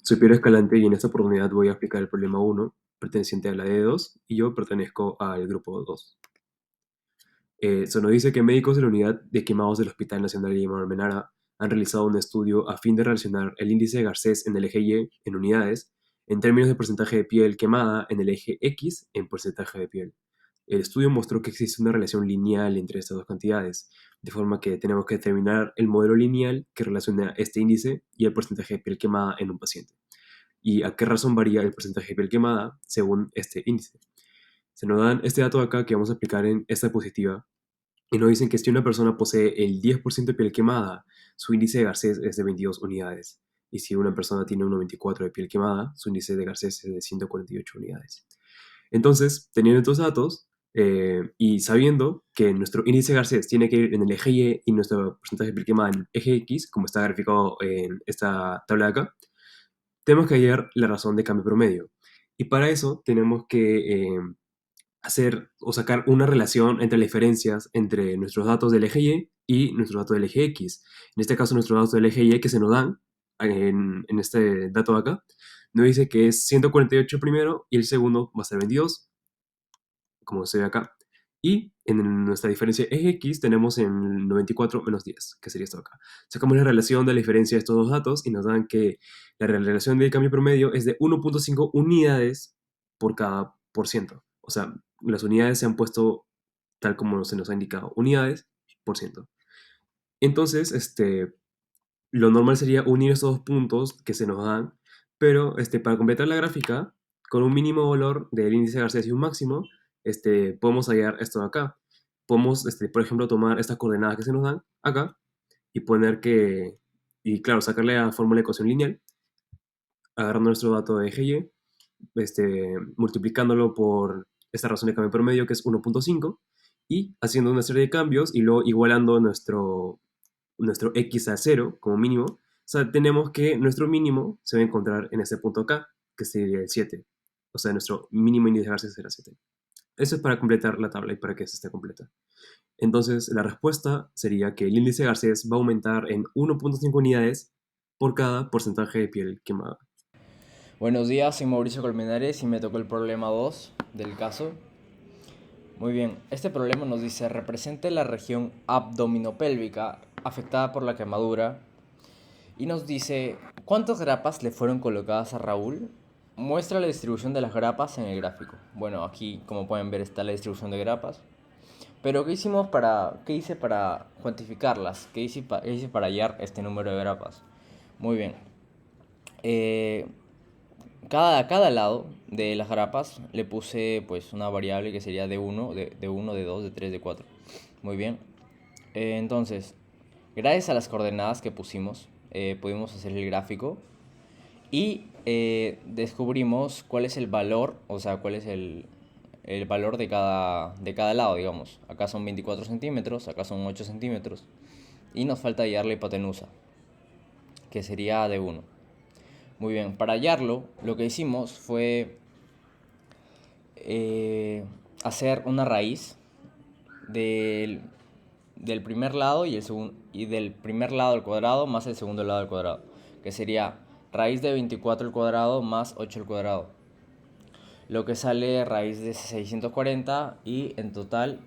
Soy Piero Escalante y en esta oportunidad voy a explicar el problema 1, perteneciente a la D2, y yo pertenezco al grupo 2. Se nos dice que médicos de la unidad de quemados del Hospital Nacional Guillermo Almenara han realizado un estudio a fin de relacionar el índice de Garcés en el eje Y en unidades en términos de porcentaje de piel quemada en el eje X en porcentaje de piel. El estudio mostró que existe una relación lineal entre estas dos cantidades, de forma que tenemos que determinar el modelo lineal que relaciona este índice y el porcentaje de piel quemada en un paciente y a qué razón varía el porcentaje de piel quemada según este índice. Se nos dan este dato de acá que vamos a aplicar en esta diapositiva y nos dicen que si una persona posee el 10% de piel quemada, su índice de Garcés es de 22 unidades. Y si una persona tiene un 94 de piel quemada, su índice de Garcés es de 148 unidades. Entonces, teniendo estos datos y sabiendo que nuestro índice de Garcés tiene que ir en el eje Y nuestro porcentaje de piel quemada en el eje X, como está graficado en esta tabla de acá, tenemos que hallar la razón de cambio promedio. Y para eso tenemos que hacer o sacar una relación entre las diferencias entre nuestros datos del eje Y nuestros datos del eje X. En este caso, nuestros datos del eje Y que se nos dan en este dato de acá, nos dice que es 148 primero y el segundo va a ser 22, como se ve acá. Y en nuestra diferencia eje X tenemos en 94 menos 10, que sería esto de acá. Sacamos la relación de la diferencia de estos dos datos y nos dan que la relación de cambio promedio es de 1.5 unidades por cada por ciento. O sea, las unidades se han puesto tal como se nos ha indicado, unidades por ciento. Entonces, lo normal sería unir estos dos puntos que se nos dan, pero para completar la gráfica, con un mínimo valor del índice de Garcés y un máximo, podemos hallar esto de acá. Podemos, por ejemplo, tomar estas coordenadas que se nos dan acá y poner que, y claro, sacarle la fórmula de ecuación lineal, agarrando nuestro dato de eje Y, multiplicándolo por esta razón de cambio promedio que es 1.5 y haciendo una serie de cambios y luego igualando nuestro x a 0 como mínimo, o sea, tenemos que nuestro mínimo se va a encontrar en este punto acá, que sería el 7. O sea, nuestro mínimo índice de García será 7. Eso es para completar la tabla y para que se esté completa. Entonces, la respuesta sería que el índice de Garcés va a aumentar en 1.5 unidades por cada porcentaje de piel quemada. Buenos días, soy Mauricio Colmenares y me tocó el problema 2 del caso. Muy bien, este problema nos dice represente la región abdominopélvica afectada por la quemadura y nos dice cuántas grapas le fueron colocadas a Raúl. Muestra la distribución de las grapas en el gráfico. Bueno, aquí como pueden ver está la distribución de grapas. Pero ¿qué hice para cuantificarlas? ¿Qué hice para hallar este número de grapas? Muy bien. Eh, cada lado de las grapas le puse pues una variable que sería de 1, de 1, de 2, de 3, de 4. Muy bien. Entonces, gracias a las coordenadas que pusimos, pudimos hacer el gráfico y descubrimos cuál es el valor, o sea, cuál es el valor de cada lado, digamos. Acá son 24 centímetros, acá son 8 centímetros. Y nos falta hallar la hipotenusa, que sería de 1. Muy bien, para hallarlo, lo que hicimos fue hacer una raíz del, del primer lado y del primer lado al cuadrado más el segundo lado al cuadrado, que sería raíz de 24 al cuadrado más 8 al cuadrado, lo que sale raíz de 640 y en total,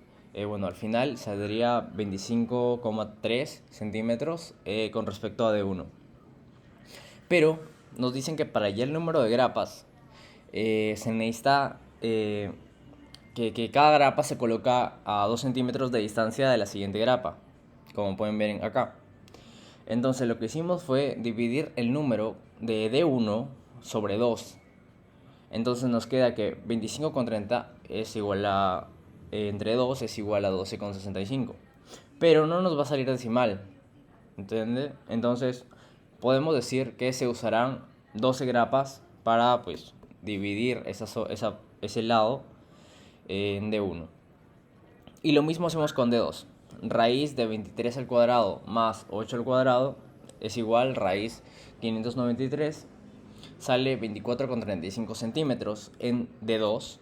bueno, al final saldría 25,3 centímetros con respecto a D1. Pero nos dicen que para hallar el número de grapas se necesita que cada grapa se coloca a 2 centímetros de distancia de la siguiente grapa, como pueden ver acá. Entonces lo que hicimos fue dividir el número de D1 sobre 2. Entonces nos queda que 25,30 es igual a, entre 2 es igual a 12,65. Pero no nos va a salir decimal, ¿entiende? Entonces podemos decir que se usarán 12 grapas para pues dividir ese lado en D1. Y lo mismo hacemos con D2. Raíz de 23 al cuadrado más 8 al cuadrado es igual raíz 593. Sale 24,35 centímetros en D2.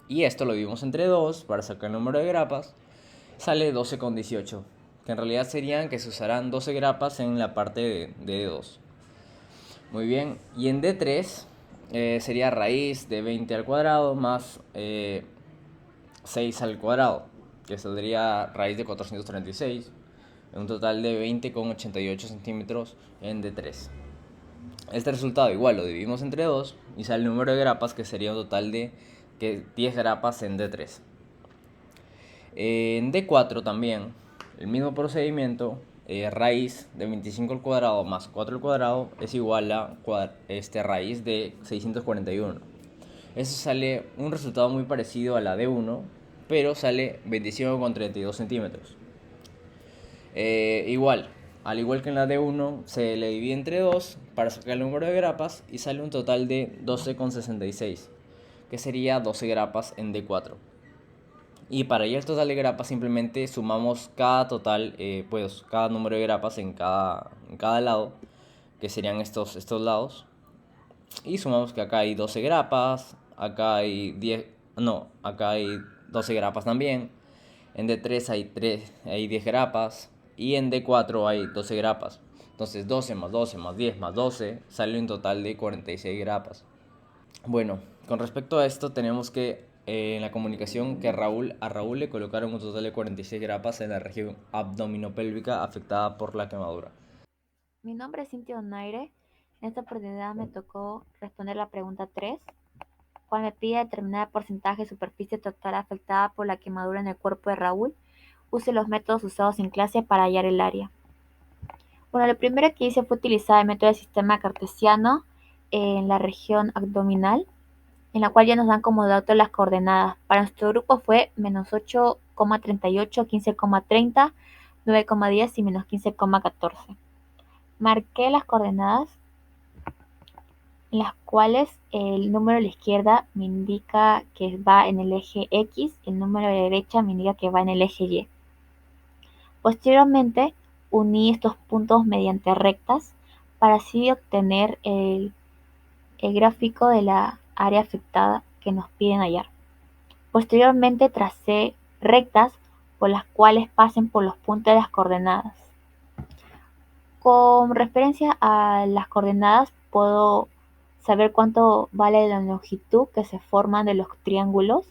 Y esto lo dividimos entre 2 para sacar el número de grapas. Sale 12,18. Que en realidad serían que se usarán 12 grapas en la parte de D2. Muy bien. Y en D3 sería raíz de 20 al cuadrado más 6 al cuadrado, que saldría raíz de 436, un total de 20,88 centímetros en D3. Este resultado igual lo dividimos entre 2 y sale el número de grapas, que sería un total de 10 grapas en D3. En D4 también, el mismo procedimiento, raíz de 25 al cuadrado más 4 al cuadrado es igual a raíz de 641. Eso sale un resultado muy parecido a la D1, pero sale 25,32 centímetros. Igual, al igual que en la D1, se le divide entre 2 para sacar el número de grapas y sale un total de 12,66, que sería 12 grapas en D4. Y para ir al total de grapas simplemente sumamos cada total, pues cada número de grapas en cada lado, que serían estos lados. Y sumamos que acá hay 12 grapas, acá hay 10, no, acá hay 12 grapas también. En D3 hay 10 grapas y en D4 hay 12 grapas. Entonces 12 más 12 más 10 más 12 sale un total de 46 grapas. Bueno, con respecto a esto tenemos que en la comunicación que a Raúl le colocaron un total de 46 grapas en la región abdominopélvica afectada por la quemadura. Mi nombre es Cintia Donaire. En esta oportunidad me tocó responder la pregunta 3, cual me pide determinar el porcentaje de superficie total afectada por la quemadura en el cuerpo de Raúl. Use los métodos usados en clase para hallar el área. Bueno, lo primero que hice fue utilizar el método del sistema cartesiano en la región abdominal, en la cual ya nos dan como dato las coordenadas. Para nuestro grupo fue menos 8,38, 15,30, 9,10 y menos 15,14. Marqué las coordenadas en las cuales el número de la izquierda me indica que va en el eje X, el número de la derecha me indica que va en el eje Y. Posteriormente, uní estos puntos mediante rectas para así obtener el gráfico de la área afectada que nos piden hallar. Posteriormente, tracé rectas por las cuales pasen por los puntos de las coordenadas. Con referencia a las coordenadas, puedo saber cuánto vale la longitud que se forman de los triángulos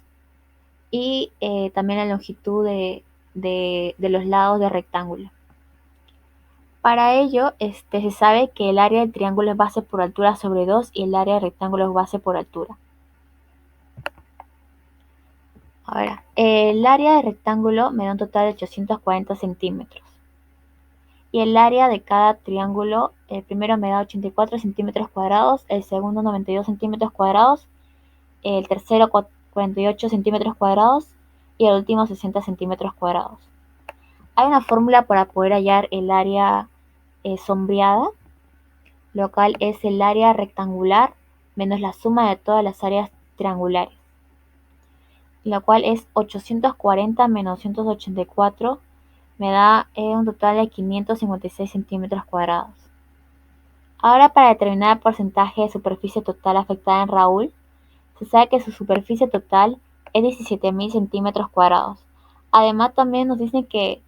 y también la longitud de los lados del rectángulo. Para ello, se sabe que el área del triángulo es base por altura sobre 2 y el área del rectángulo es base por altura. Ahora, el área del rectángulo me da un total de 840 centímetros. Y el área de cada triángulo, el primero me da 84 centímetros cuadrados, el segundo 92 centímetros cuadrados, el tercero 48 centímetros cuadrados y el último 60 centímetros cuadrados. Hay una fórmula para poder hallar el área sombreada, lo cual es el área rectangular menos la suma de todas las áreas triangulares, lo cual es 840 menos 284, me da un total de 556 centímetros cuadrados. Ahora, para determinar el porcentaje de superficie total afectada en Raúl, se sabe que su superficie total es 17.000 centímetros cuadrados. Además, también nos dicen que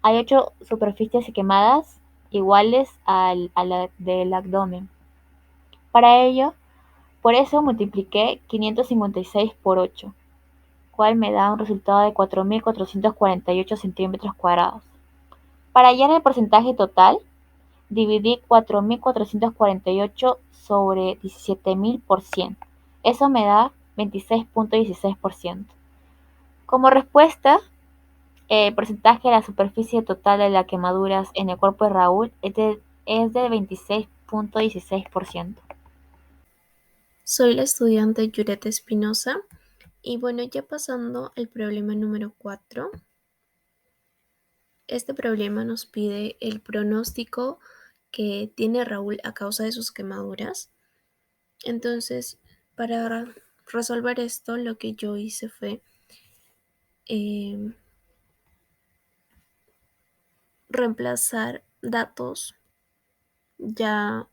hay 8 superficies quemadas iguales a la del abdomen. Para ello, por eso multipliqué 556 por 8, cual me da un resultado de 4.448 centímetros cuadrados. Para hallar el porcentaje total, dividí 4.448 sobre 17.000 por 100. Eso me da 26,16%. Como respuesta, el porcentaje de la superficie total de las quemaduras en el cuerpo de Raúl es de 26,16%. Soy la estudiante Yureta Espinosa y bueno, ya pasando al problema número 4. Este problema nos pide el pronóstico que tiene Raúl a causa de sus quemaduras. Entonces, para resolver esto, lo que yo hice fue reemplazar datos ya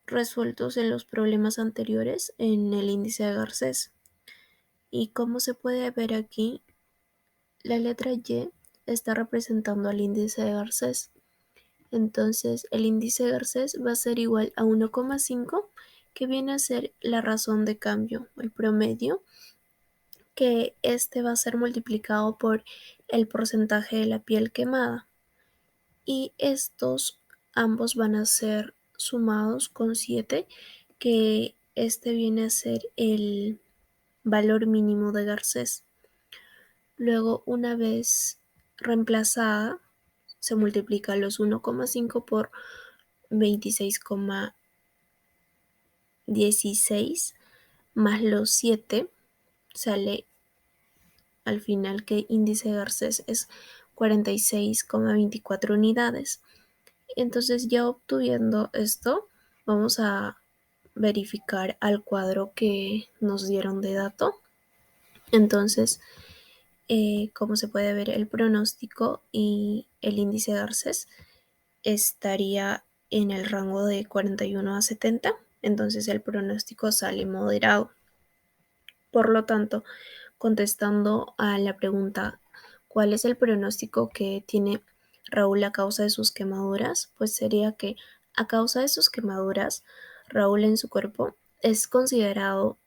resueltos en los problemas anteriores en el índice de Garcés. Y como se puede ver aquí, la letra Y está representando al índice de Garcés Entonces el índice de Garcés va a ser igual a 1,5, que viene a ser la razón de cambio, el promedio, que este va a ser multiplicado por el porcentaje de la piel quemada. Y estos ambos van a ser sumados con 7, que este viene a ser el valor mínimo de Garcés. Luego, una vez reemplazada, se multiplica los 1,5 por 26,16 más los 7, sale al final que índice de Garcés es 46,24 unidades. Entonces, ya obteniendo esto, vamos a verificar al cuadro que nos dieron de dato. Entonces, como se puede ver, el pronóstico y el índice de Garcés estaría en el rango de 41 a 70, entonces el pronóstico sale moderado. Por lo tanto, contestando a la pregunta, ¿cuál es el pronóstico que tiene Raúl a causa de sus quemaduras? Pues sería que a causa de sus quemaduras, Raúl en su cuerpo es considerado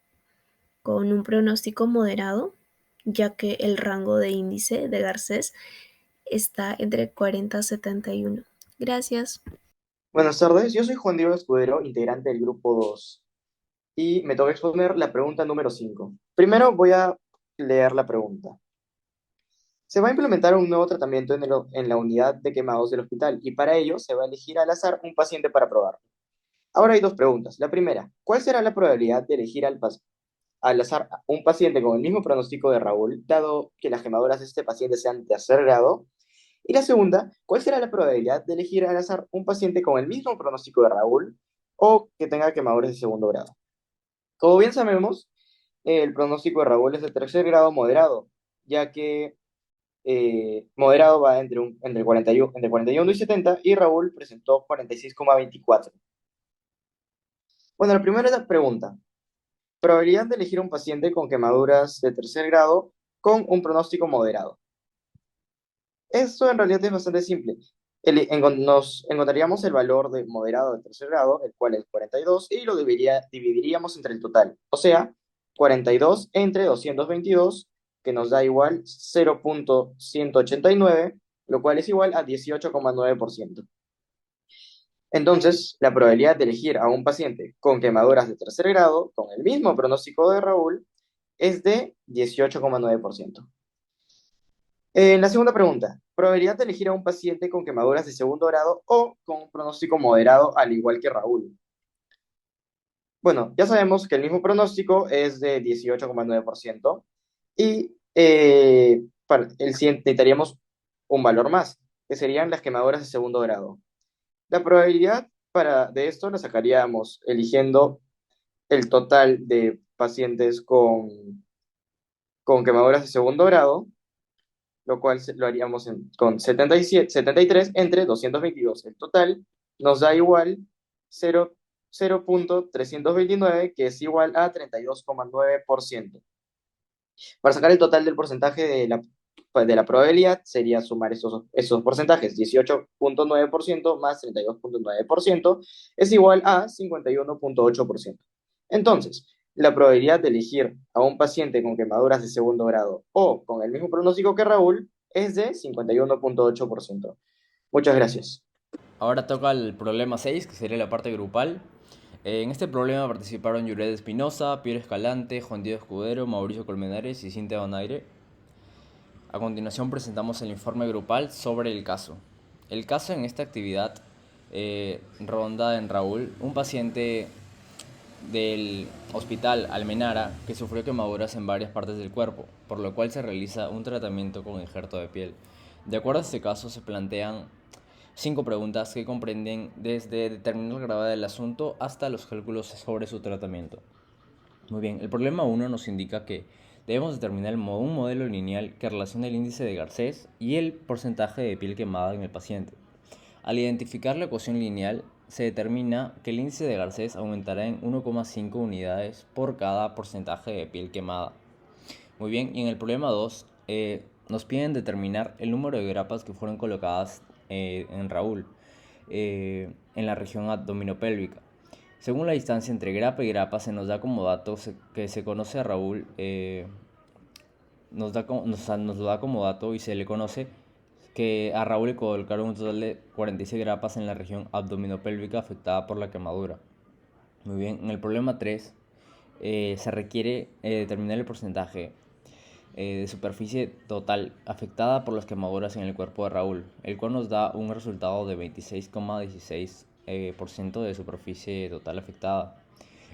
con un pronóstico moderado, ya que el rango de índice de Garcés está entre 40 y 71. Gracias. Buenas tardes, yo soy Juan Diego Escudero, integrante del grupo 2, y me toca exponer la pregunta número 5. Primero voy a leer la pregunta. Se va a implementar un nuevo tratamiento en la unidad de quemados del hospital y para ello se va a elegir al azar un paciente para probarlo. Ahora hay dos preguntas. La primera, ¿cuál será la probabilidad de elegir al azar un paciente con el mismo pronóstico de Raúl, dado que las quemaduras de este paciente sean de tercer grado? Y la segunda, ¿cuál será la probabilidad de elegir al azar un paciente con el mismo pronóstico de Raúl o que tenga quemaduras de segundo grado? Como bien sabemos, el pronóstico de Raúl es de tercer grado moderado, ya que moderado va entre 41 y 70 y Raúl presentó 46,24. Bueno, la primera pregunta. Probabilidad de elegir un paciente con quemaduras de tercer grado con un pronóstico moderado. Esto en realidad es bastante simple. Nos encontraríamos el valor de moderado de tercer grado, el cual es 42, y lo dividiríamos entre el total. O sea, 42 entre 222, que nos da igual 0,189, lo cual es igual a 18,9%. Entonces, la probabilidad de elegir a un paciente con quemaduras de tercer grado, con el mismo pronóstico de Raúl, es de 18,9%. La segunda pregunta, probabilidad de elegir a un paciente con quemaduras de segundo grado o con un pronóstico moderado, al igual que Raúl. Bueno, ya sabemos que el mismo pronóstico es de 18,9% y para el siguiente necesitaríamos un valor más, que serían las quemaduras de segundo grado. La probabilidad de esto la sacaríamos eligiendo el total de pacientes con quemaduras de segundo grado, lo cual lo haríamos con 73 entre 222. El total nos da igual 0,329, que es igual a 32,9%. Para sacar el total del porcentaje de la probabilidad, sería sumar esos porcentajes. 18,9% más 32,9% es igual a 51,8%. Entonces, la probabilidad de elegir a un paciente con quemaduras de segundo grado o con el mismo pronóstico que Raúl es de 51,8%. Muchas gracias. Ahora toca el problema 6, que sería la parte grupal. En este problema participaron Yuret Espinosa, Piero Escalante, Juan Diego Escudero, Mauricio Colmenares y Cintia Donaire. A continuación presentamos el informe grupal sobre el caso. El caso en esta actividad ronda en Raúl, un paciente del hospital Almenara que sufrió quemaduras en varias partes del cuerpo, por lo cual se realiza un tratamiento con injerto de piel. De acuerdo a este caso se plantean 5 preguntas que comprenden desde determinar la gravedad del asunto hasta los cálculos sobre su tratamiento. Muy bien, el problema 1 nos indica que debemos determinar un modelo lineal que relacione el índice de Garcés y el porcentaje de piel quemada en el paciente. Al identificar la ecuación lineal, se determina que el índice de Garcés aumentará en 1,5 unidades por cada porcentaje de piel quemada. Muy bien, y en el problema 2 nos piden determinar el número de grapas que fueron colocadas en Raúl. en la región abdominopélvica. Según la distancia entre grapa y grapa, se nos da como dato que se conoce a Raúl, nos lo da como dato y se le conoce que a Raúl le colocaron un total de 46 grapas en la región abdominopélvica afectada por la quemadura. Muy bien, en el problema 3 se requiere determinar el porcentaje de superficie total afectada por las quemaduras en el cuerpo de Raúl, el cual nos da un resultado de 26,16% de superficie total afectada.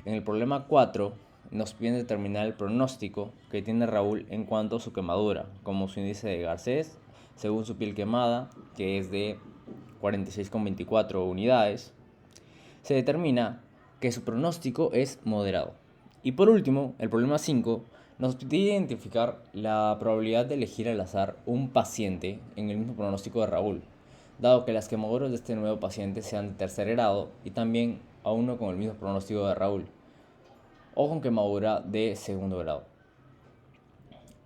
En el problema 4 nos piden determinar el pronóstico que tiene Raúl en cuanto a su quemadura, como su índice de Garcés, según su piel quemada, que es de 46,24 unidades. Se determina que su pronóstico es moderado. Y por último, el problema 5 nos pide identificar la probabilidad de elegir al azar un paciente en el mismo pronóstico de Raúl, dado que las quemaduras de este nuevo paciente sean de tercer grado y también a uno con el mismo pronóstico de Raúl, o con quemadura de segundo grado.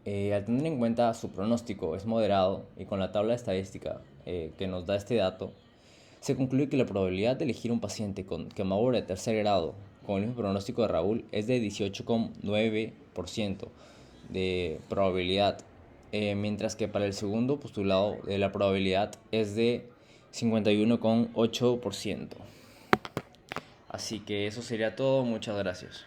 Al tener en cuenta su pronóstico es moderado y con la tabla estadística que nos da este dato, se concluye que la probabilidad de elegir un paciente con quemadura de tercer grado con el mismo pronóstico de Raúl es de 18,9% de probabilidad, mientras que para el segundo postulado la probabilidad es de 51,8%. Así que eso sería todo, muchas gracias.